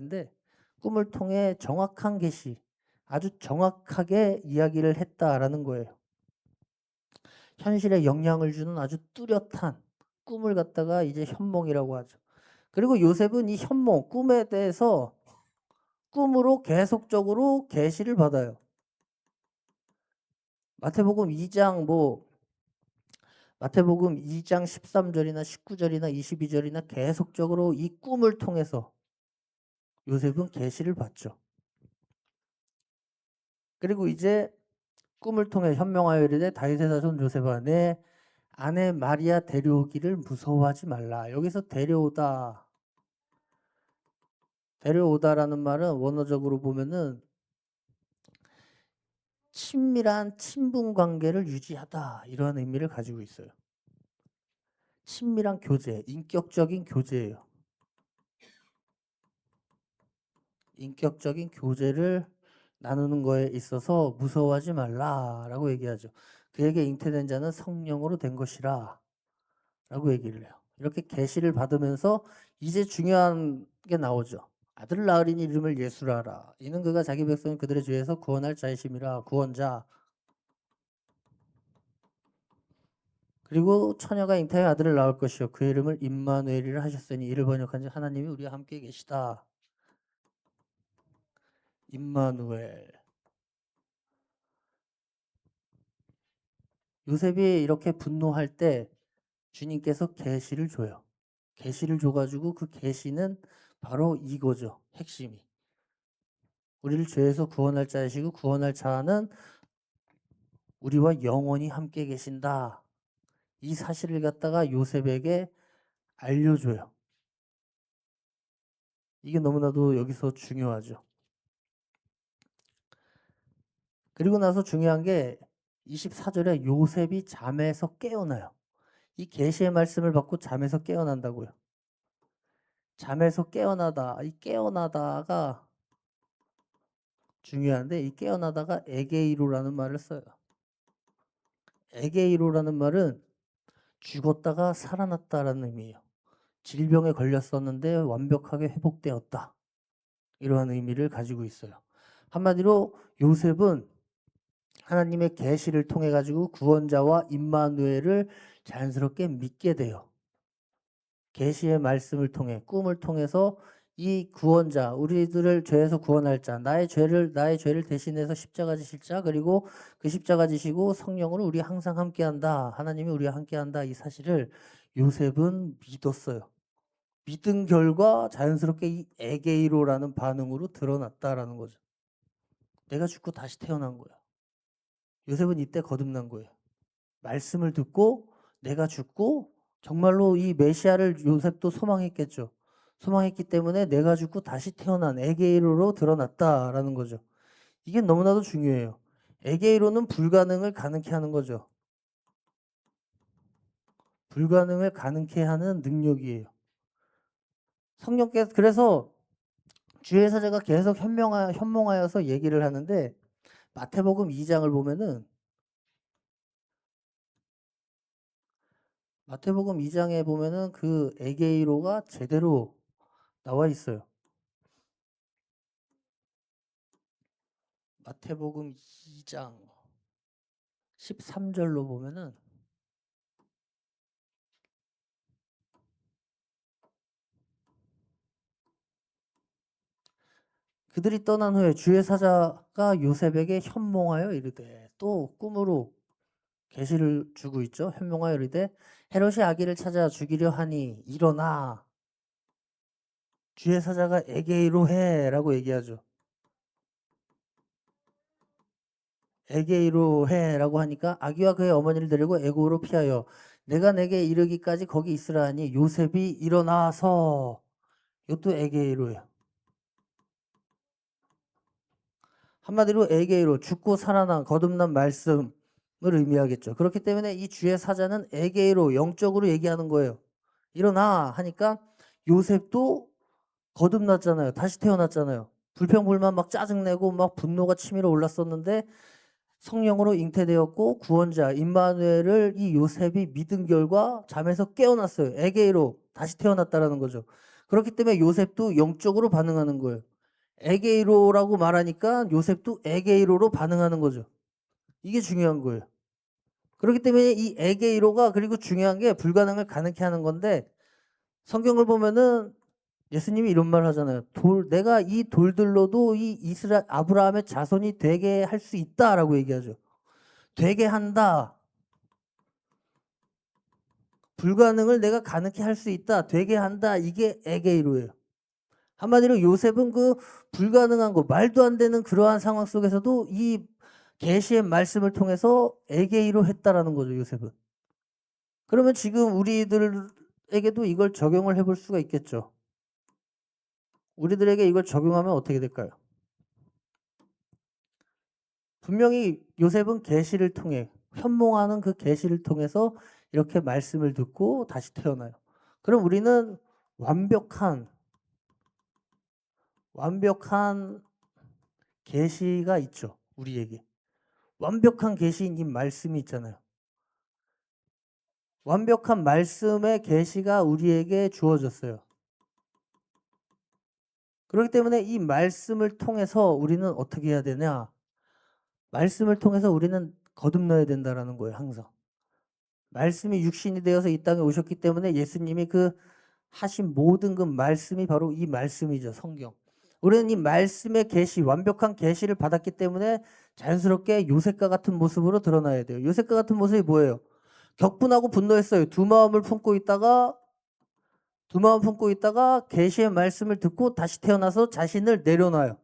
같은데 꿈을 통해 정확한 계시, 아주 정확하게 이야기를 했다라는 거예요. 현실에 영향을 주는 아주 뚜렷한 꿈을 갖다가 이제 현몽이라고 하죠. 그리고 요셉은 이 현몽, 꿈에 대해서 꿈으로 계속적으로 계시를 받아요. 마태복음 2장 13절이나 19절이나 22절이나 계속적으로 이 꿈을 통해서 요셉은 계시를 받죠. 그리고 이제 꿈을 통해 현명하여 이르되 다윗의 자손 요셉아 내 아내 마리아 데려오기를 무서워하지 말라. 여기서 데려오다라는 말은 원어적으로 보면은 친밀한 친분 관계를 유지하다 이런 의미를 가지고 있어요. 친밀한 교제, 인격적인 교제예요. 인격적인 교제를 나누는 거에 있어서 무서워하지 말라라고 얘기하죠. 그에게 잉태된 자는 성령으로 된 것이라 라고 얘기를 해요. 이렇게 계시를 받으면서 이제 중요한 게 나오죠. 아들을 낳으리니 이름을 예수라 하라. 이는 그가 자기 백성을 그들의 죄에서 구원할 자이심이라. 구원자. 그리고 처녀가 잉태하여 아들을 낳을 것이요 그 이름을 임마누엘이라 하셨으니 이를 번역한즉 하나님이 우리와 함께 계시다. 임마누엘. 요셉이 이렇게 분노할 때 주님께서 계시를 줘요. 계시를 줘가지고 그 계시는 바로 이거죠. 핵심이. 우리를 죄에서 구원할 자이시고 구원할 자는 우리와 영원히 함께 계신다. 이 사실을 갖다가 요셉에게 알려줘요. 이게 너무나도 여기서 중요하죠. 그리고 나서 중요한 게 24절에 요셉이 잠에서 깨어나요. 이 계시의 말씀을 받고 잠에서 깨어난다고요. 잠에서 깨어나다. 이 깨어나다가 중요한데 이 깨어나다가 에게이로라는 말을 써요. 에게이로라는 말은 죽었다가 살아났다라는 의미예요. 질병에 걸렸었는데 완벽하게 회복되었다. 이러한 의미를 가지고 있어요. 한마디로 요셉은 하나님의 계시를 통해 가지고 구원자와 임마누엘을 자연스럽게 믿게 돼요. 계시의 말씀을 통해 꿈을 통해서 이 구원자, 우리들을 죄에서 구원할 자, 나의 죄를 대신해서 십자가 지실 자, 그리고 그 십자가 지시고 성령으로 우리 항상 함께한다. 하나님이 우리와 함께한다. 이 사실을 요셉은 믿었어요. 믿은 결과 자연스럽게 이 에게이로라는 반응으로 드러났다라는 거죠. 내가 죽고 다시 태어난 거야. 요셉은 이때 거듭난 거예요. 말씀을 듣고 내가 죽고 정말로 이 메시아를 요셉도 소망했겠죠. 소망했기 때문에 내가 죽고 다시 태어난 에게이로로 드러났다라는 거죠. 이게 너무나도 중요해요. 에게이로는 불가능을 가능케 하는 거죠. 불가능을 가능케 하는 능력이에요. 성령께서 그래서 주의 사자가 계속 현몽하여서 얘기를 하는데 마태복음 2장을 보면은 마태복음 2장에 보면은 그 에게이로가 제대로 나와 있어요. 마태복음 2장 13절로 보면은 그들이 떠난 후에 주의 사자가 요셉에게 현몽하여 이르되 또 꿈으로 계시를 주고 있죠. 현몽하여 이르되 헤롯이 아기를 찾아 죽이려 하니 일어나 주의 사자가 에게이로 해라고 얘기하죠. 에게이로 해라고 하니까 아기와 그의 어머니를 데리고 애굽으로 피하여 내가 내게 이르기까지 거기 있으라 하니 요셉이 일어나서 이것도 에게이로예요. 한마디로 에게이로 죽고 살아난 거듭난 말씀을 의미하겠죠. 그렇기 때문에 이 주의 사자는 에게이로 영적으로 얘기하는 거예요. 일어나 하니까 요셉도 거듭났잖아요. 다시 태어났잖아요. 불평불만 막 짜증내고 막 분노가 치밀어 올랐었는데 성령으로 잉태되었고 구원자 임마누엘을 이 요셉이 믿은 결과 잠에서 깨어났어요. 에게이로 다시 태어났다라는 거죠. 그렇기 때문에 요셉도 영적으로 반응하는 거예요. 에게이로라고 말하니까 요셉도 에게이로로 반응하는 거죠. 이게 중요한 거예요. 그렇기 때문에 이 에게이로가, 그리고 중요한 게 불가능을 가능케 하는 건데, 성경을 보면은 예수님이 이런 말 하잖아요. 내가 이 돌들로도 이 아브라함의 자손이 되게 할 수 있다라고 얘기하죠. 되게 한다. 불가능을 내가 가능케 할 수 있다. 되게 한다. 이게 에게이로예요. 한마디로 요셉은 그 불가능한 거, 말도 안 되는 그러한 상황 속에서도 이 계시의 말씀을 통해서 에게이로 했다라는 거죠, 요셉은. 그러면 지금 우리들에게도 이걸 적용을 해볼 수가 있겠죠. 우리들에게 이걸 적용하면 어떻게 될까요? 분명히 요셉은 계시를 통해, 현몽하는 그 계시를 통해서 이렇게 말씀을 듣고 다시 태어나요. 그럼 우리는 완벽한 계시가 있죠. 우리에게. 완벽한 계시인 이 말씀이 있잖아요. 완벽한 말씀의 계시가 우리에게 주어졌어요. 그렇기 때문에 이 말씀을 통해서 우리는 어떻게 해야 되냐? 말씀을 통해서 우리는 거듭나야 된다라는 거예요, 항상. 말씀이 육신이 되어서 이 땅에 오셨기 때문에 예수님이 그 하신 모든 그 말씀이 바로 이 말씀이죠, 성경. 우리는 이 말씀의 계시, 완벽한 계시를 받았기 때문에 자연스럽게 요셉과 같은 모습으로 드러나야 돼요. 요셉과 같은 모습이 뭐예요? 격분하고 분노했어요. 두 마음 품고 있다가 계시의 말씀을 듣고 다시 태어나서 자신을 내려놔요.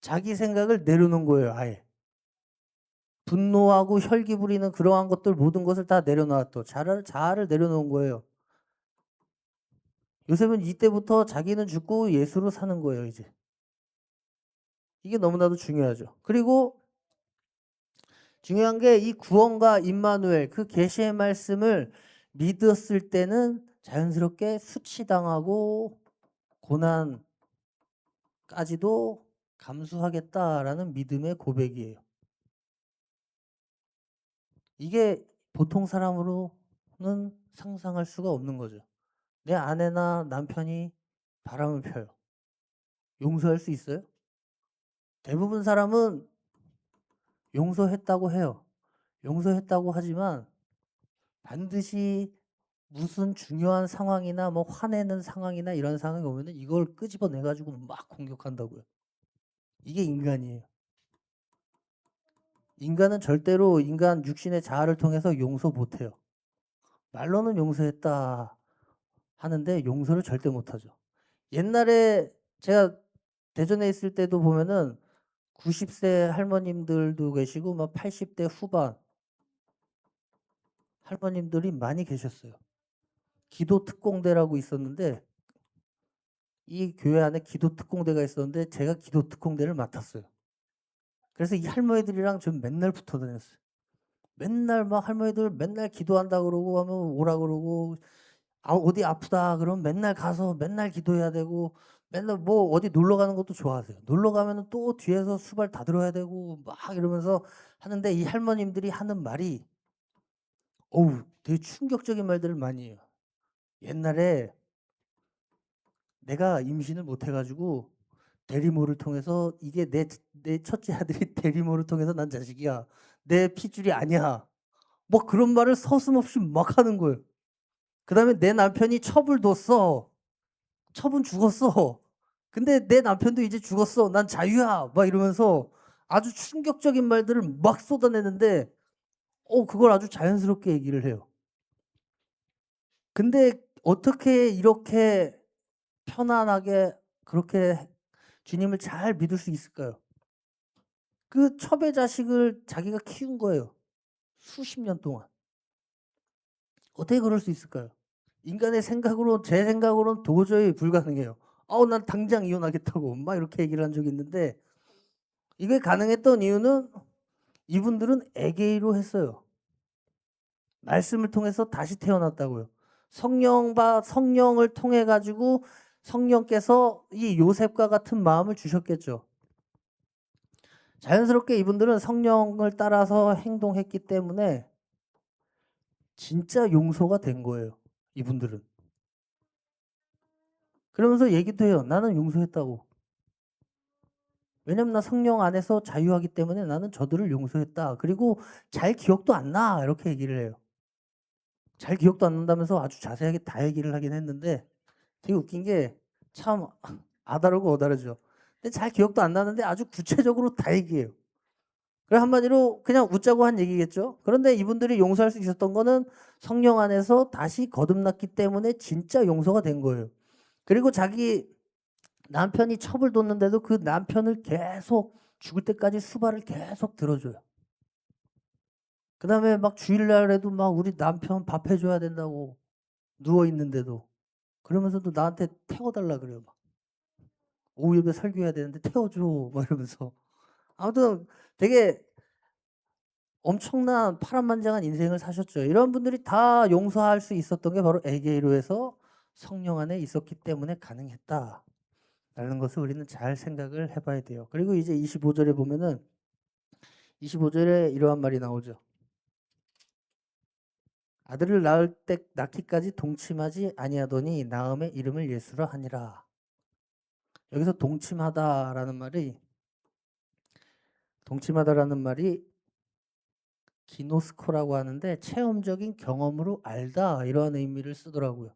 자기 생각을 내려놓은 거예요, 아예. 분노하고 혈기 부리는 그러한 것들, 모든 것을 다 내려놓았죠. 자아를 내려놓은 거예요. 요셉은 이때부터 자기는 죽고 예수로 사는 거예요, 이제. 이게 너무나도 중요하죠. 그리고 중요한 게 이 구원과 임마누엘, 그 계시의 말씀을 믿었을 때는 자연스럽게 수치당하고 고난까지도 감수하겠다라는 믿음의 고백이에요. 이게 보통 사람으로는 상상할 수가 없는 거죠. 내 아내나 남편이 바람을 펴요. 용서할 수 있어요? 대부분 사람은 용서했다고 해요. 용서했다고 하지만 반드시 무슨 중요한 상황이나 뭐 화내는 상황이나 이런 상황이 오면은 이걸 끄집어내 가지고 막 공격한다고요. 이게 인간이에요. 인간은 절대로 인간 육신의 자아를 통해서 용서 못 해요. 말로는 용서했다 하는데 용서를 절대 못 하죠. 옛날에 제가 대전에 있을 때도 보면은 90세 할머님들도 계시고 막 80대 후반 할머님들이 많이 계셨어요. 기도 특공대라고 있었는데 이 교회 안에 기도 특공대가 있었는데 제가 기도 특공대를 맡았어요. 그래서 이 할머니들이랑 좀 맨날 붙어 다녔어요. 맨날 막 할머니들 맨날 기도한다 그러고 하면 오라 그러고, 어디 아프다 그러면 맨날 가서 맨날 기도해야 되고, 맨날 뭐 어디 놀러 가는 것도 좋아하세요. 놀러 가면은 또 뒤에서 수발 다 들어야 되고 막 이러면서 하는데, 이 할머님들이 하는 말이 되게 충격적인 말들을 많이 해요. 옛날에 내가 임신을 못 해가지고 대리모를 통해서, 이게 내 첫째 아들이 대리모를 통해서 난 자식이야. 내 핏줄이 아니야. 뭐 그런 말을 서슴없이 막 하는 거예요. 그 다음에 내 남편이 첩을 뒀어. 첩은 죽었어. 근데 내 남편도 이제 죽었어. 난 자유야. 막 이러면서 아주 충격적인 말들을 막 쏟아내는데, 그걸 아주 자연스럽게 얘기를 해요. 근데 어떻게 이렇게 편안하게 그렇게 주님을 잘 믿을 수 있을까요? 그 첩의 자식을 자기가 키운 거예요. 수십 년 동안. 어떻게 그럴 수 있을까요? 인간의 생각으로, 제 생각으로는 도저히 불가능해요. 난 당장 이혼하겠다고 막 이렇게 얘기를 한 적이 있는데, 이게 가능했던 이유는 이분들은 에게이로 했어요. 말씀을 통해서 다시 태어났다고요. 성령을 통해 가지고 성령께서 이 요셉과 같은 마음을 주셨겠죠. 자연스럽게 이분들은 성령을 따라서 행동했기 때문에 진짜 용서가 된 거예요. 이분들은. 그러면서 얘기도 해요. 나는 용서했다고. 왜냐면 나 성령 안에서 자유하기 때문에 나는 저들을 용서했다. 그리고 잘 기억도 안 나. 이렇게 얘기를 해요. 잘 기억도 안 난다면서 아주 자세하게 다 얘기를 하긴 했는데 되게 웃긴 게 참 아다르고 어다르죠. 근데 잘 기억도 안 나는데 아주 구체적으로 다 얘기해요. 그래 한마디로 그냥 웃자고 한 얘기겠죠. 그런데 이분들이 용서할 수 있었던 거는 성령 안에서 다시 거듭났기 때문에 진짜 용서가 된 거예요. 그리고 자기 남편이 첩을 뒀는데도 그 남편을 계속 죽을 때까지 수발을 계속 들어줘요. 그 다음에 막 주일날에도 막 우리 남편 밥 해줘야 된다고 누워있는데도 그러면서도 나한테 태워달라 그래요. 막. 오후 예배 설교해야 되는데 태워줘 막 이러면서 아무튼 되게 엄청난 파란만장한 인생을 사셨죠. 이런 분들이 다 용서할 수 있었던 게 바로 에게이로에서 성령 안에 있었기 때문에 가능했다 라는 것을 우리는 잘 생각을 해봐야 돼요. 그리고 이제 25절에 보면은 25절에 이러한 말이 나오죠. 아들을 낳기까지 동침하지 아니하더니 낳음의 이름을 예수라 하니라. 여기서 동침하다라는 말이 기노스코라고 하는데 체험적인 경험으로 알다 이러한 의미를 쓰더라고요.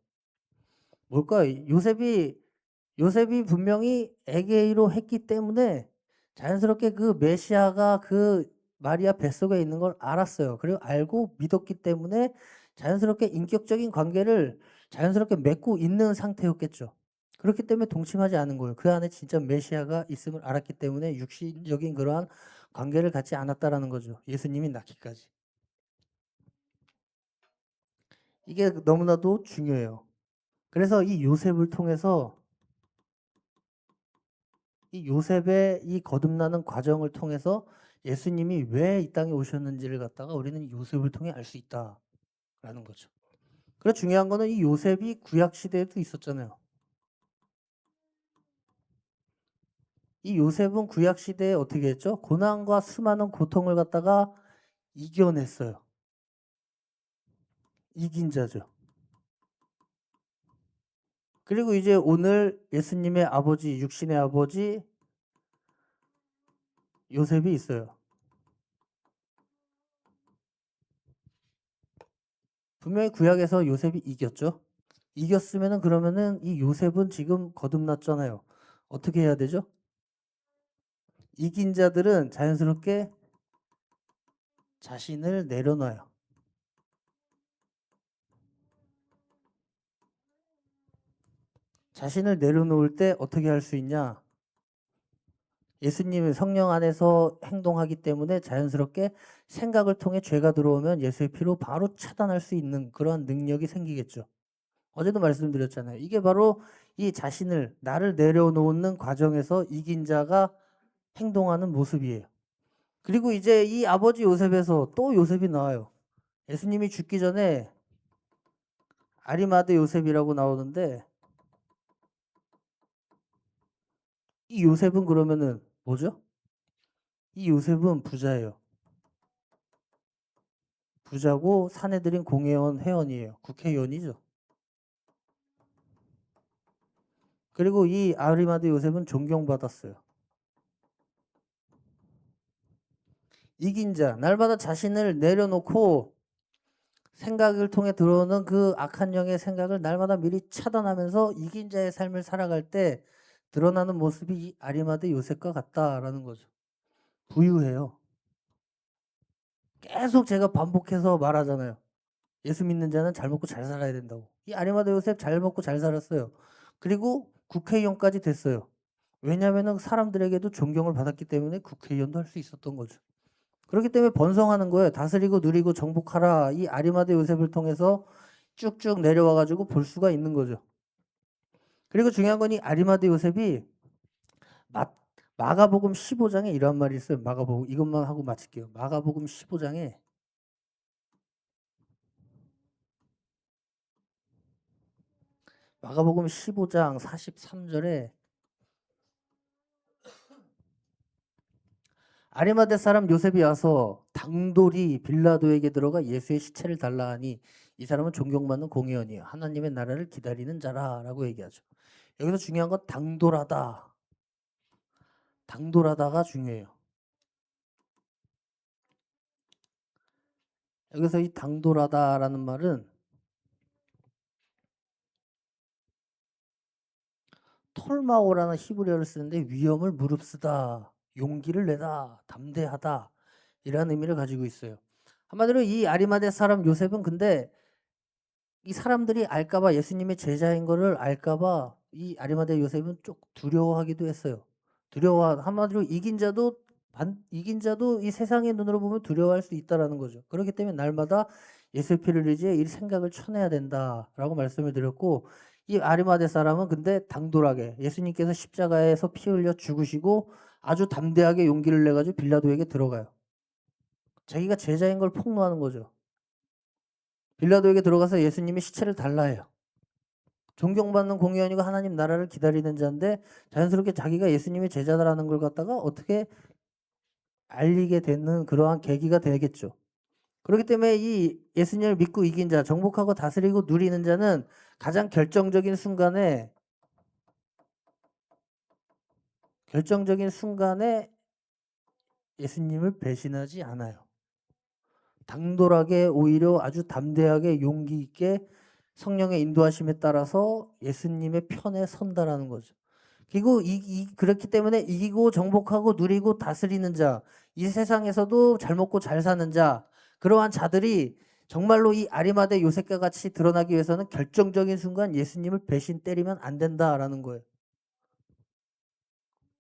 뭘까요? 요셉이 분명히 에게이로 했기 때문에 자연스럽게 그 메시아가 그 마리아 뱃속에 있는 걸 알았어요. 그리고 알고 믿었기 때문에 자연스럽게 인격적인 관계를 자연스럽게 맺고 있는 상태였겠죠. 그렇기 때문에 동침하지 않은 거예요. 그 안에 진짜 메시아가 있음을 알았기 때문에 육신적인 그러한 관계를 갖지 않았다라는 거죠. 예수님이 낳기까지. 이게 너무나도 중요해요. 그래서 이 요셉을 통해서 이 요셉의 이 거듭나는 과정을 통해서 예수님이 왜 이 땅에 오셨는지를 갖다가 우리는 요셉을 통해 알 수 있다라는 거죠. 그래서 중요한 거는 이 요셉이 구약 시대에도 있었잖아요. 이 요셉은 구약 시대에 어떻게 했죠? 고난과 수많은 고통을 갖다가 이겨냈어요. 이긴 자죠. 그리고 이제 오늘 예수님의 아버지, 육신의 아버지 요셉이 있어요. 분명히 구약에서 요셉이 이겼죠. 이겼으면은 그러면은 이 요셉은 지금 거듭났잖아요. 어떻게 해야 되죠? 이긴 자들은 자연스럽게 자신을 내려놔요. 자신을 내려놓을 때 어떻게 할 수 있냐? 예수님의 성령 안에서 행동하기 때문에 자연스럽게 생각을 통해 죄가 들어오면 예수의 피로 바로 차단할 수 있는 그런 능력이 생기겠죠. 어제도 말씀드렸잖아요. 이게 바로 이 자신을 나를 내려놓는 과정에서 이긴 자가 행동하는 모습이에요. 그리고 이제 이 아버지 요셉에서 또 요셉이 나와요. 예수님이 죽기 전에 아리마대 요셉이라고 나오는데 이 요셉은 그러면은 뭐죠? 이 요셉은 부자예요. 부자고 사내들인 공회원 회원이에요. 국회의원이죠. 그리고 이 아리마대 요셉은 존경받았어요. 이긴 자, 날마다 자신을 내려놓고 생각을 통해 들어오는 그 악한 영의 생각을 날마다 미리 차단하면서 이긴 자의 삶을 살아갈 때 드러나는 모습이 이 아리마대 요셉과 같다라는 거죠. 부유해요. 계속 제가 반복해서 말하잖아요. 예수 믿는 자는 잘 먹고 잘 살아야 된다고. 이 아리마대 요셉 잘 먹고 잘 살았어요. 그리고 국회의원까지 됐어요. 왜냐하면 사람들에게도 존경을 받았기 때문에 국회의원도 할 수 있었던 거죠. 그렇기 때문에 번성하는 거예요. 다스리고 누리고 정복하라. 이 아리마대 요셉을 통해서 쭉쭉 내려와 가지고 볼 수가 있는 거죠. 그리고 중요한 건 이 아리마대 요셉이 마가복음 15장에 이런 말이 있어요. 마가복음 이것만 하고 마칠게요. 마가복음 15장에 마가복음 15장 43절에 아리마대 사람 요셉이 와서 당돌이 빌라도에게 들어가 예수의 시체를 달라 하니 이 사람은 존경받는 공의원이에요. 하나님의 나라를 기다리는 자라라고 얘기하죠. 여기서 중요한 건 당돌하다. 당돌하다가 중요해요. 여기서 이 당돌하다라는 말은 톨마오라는 히브리어를 쓰는데 위험을 무릅쓰다, 용기를 내다, 담대하다 이라는 의미를 가지고 있어요. 한마디로 이 아리마대 사람 요셉은 근데 이 사람들이 알까봐 예수님의 제자인 거를 알까봐 이 아리마대 요셉은 좀 두려워하기도 했어요. 한마디로 이긴 자도 이 세상의 눈으로 보면 두려워할 수 있다라는 거죠. 그렇기 때문에 날마다 예수의 피를 의지해 이 생각을 쳐내야 된다라고 말씀을 드렸고, 이 아리마대 사람은 근데 당돌하게 예수님께서 십자가에서 피 흘려 죽으시고 아주 담대하게 용기를 내가지고 빌라도에게 들어가요. 자기가 제자인 걸 폭로하는 거죠. 빌라도에게 들어가서 예수님의 시체를 달라 해요. 존경받는 공의원이고 하나님 나라를 기다리는 자인데 자연스럽게 자기가 예수님의 제자다라는 걸 갖다가 어떻게 알리게 되는 그러한 계기가 되겠죠. 그렇기 때문에 이 예수님을 믿고 이긴 자, 정복하고 다스리고 누리는 자는 가장 결정적인 순간에 예수님을 배신하지 않아요. 당돌하게 오히려 아주 담대하게 용기 있게 성령의 인도하심에 따라서 예수님의 편에 선다라는 거죠. 그리고 그렇기 때문에 이기고 정복하고 누리고 다스리는 자, 이 세상에서도 잘 먹고 잘 사는 자, 그러한 자들이 정말로 이 아리마대 요셉과 같이 드러나기 위해서는 결정적인 순간 예수님을 배신 때리면 안 된다라는 거예요.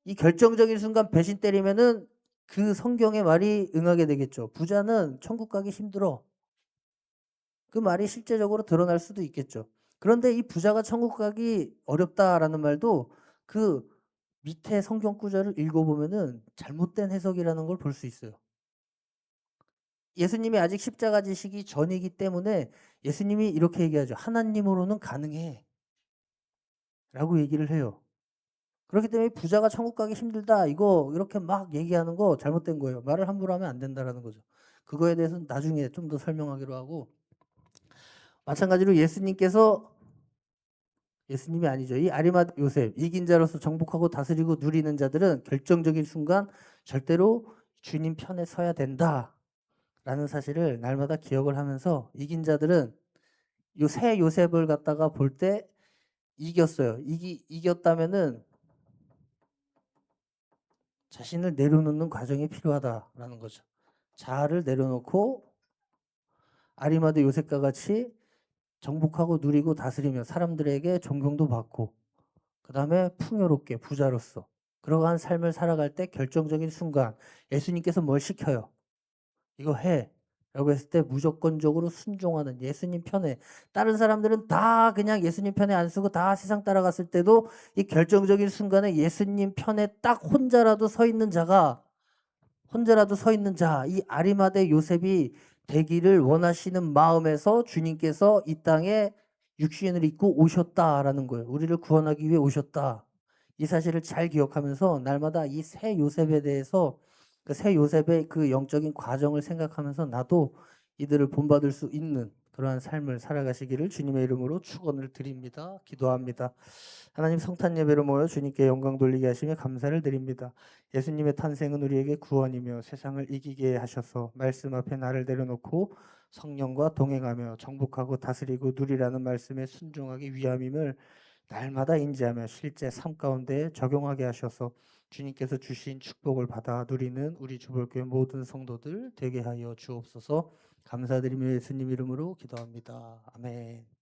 이 결정적인 순간 배신 때리면은 그 성경의 말이 응하게 되겠죠. 부자는 천국 가기 힘들어. 그 말이 실제적으로 드러날 수도 있겠죠. 그런데 이 부자가 천국 가기 어렵다라는 말도 그 밑에 성경 구절을 읽어보면은 잘못된 해석이라는 걸 볼 수 있어요. 예수님이 아직 십자가 지시기 전이기 때문에 예수님이 이렇게 얘기하죠. 하나님으로는 가능해. 라고 얘기를 해요. 그렇기 때문에 부자가 천국 가기 힘들다. 이거 이렇게 막 얘기하는 거 잘못된 거예요. 말을 함부로 하면 안 된다라는 거죠. 그거에 대해서는 나중에 좀 더 설명하기로 하고, 마찬가지로 예수님이 아니죠. 이 아리마대 요셉, 이긴 자로서 정복하고 다스리고 누리는 자들은 결정적인 순간 절대로 주님 편에 서야 된다라는 사실을 날마다 기억을 하면서, 이긴 자들은 요 새 요셉을 갖다가 볼 때 이겼어요. 이겼다면은 자신을 내려놓는 과정이 필요하다라는 거죠. 자아를 내려놓고 아리마대 요셉과 같이 정복하고 누리고 다스리며 사람들에게 존경도 받고, 그 다음에 풍요롭게 부자로서 그러한 삶을 살아갈 때 결정적인 순간 예수님께서 뭘 시켜요? 이거 해. 라고 했을 때 무조건적으로 순종하는 예수님 편에, 다른 사람들은 다 그냥 예수님 편에 안 쓰고 다 세상 따라갔을 때도 이 결정적인 순간에 예수님 편에 딱 혼자라도 서 있는 자, 이 아리마대 요셉이 되기를 원하시는 마음에서 주님께서 이 땅에 육신을 입고 오셨다라는 거예요. 우리를 구원하기 위해 오셨다. 이 사실을 잘 기억하면서 날마다 이 새 요셉에 대해서, 그 새 요셉의 그 영적인 과정을 생각하면서 나도 이들을 본받을 수 있는 그러한 삶을 살아가시기를 주님의 이름으로 축원을 드립니다. 기도합니다. 하나님, 성탄 예배로 모여 주님께 영광 돌리게 하시며 감사를 드립니다. 예수님의 탄생은 우리에게 구원이며 세상을 이기게 하셔서 말씀 앞에 나를 내려놓고 성령과 동행하며 정복하고 다스리고 누리라는 말씀에 순종하기 위함임을 날마다 인지하며 실제 삶 가운데 적용하게 하셔서 주님께서 주신 축복을 받아 누리는 우리 주볼교회 모든 성도들 되게 하여 주옵소서. 감사드리며 예수님 이름으로 기도합니다. 아멘.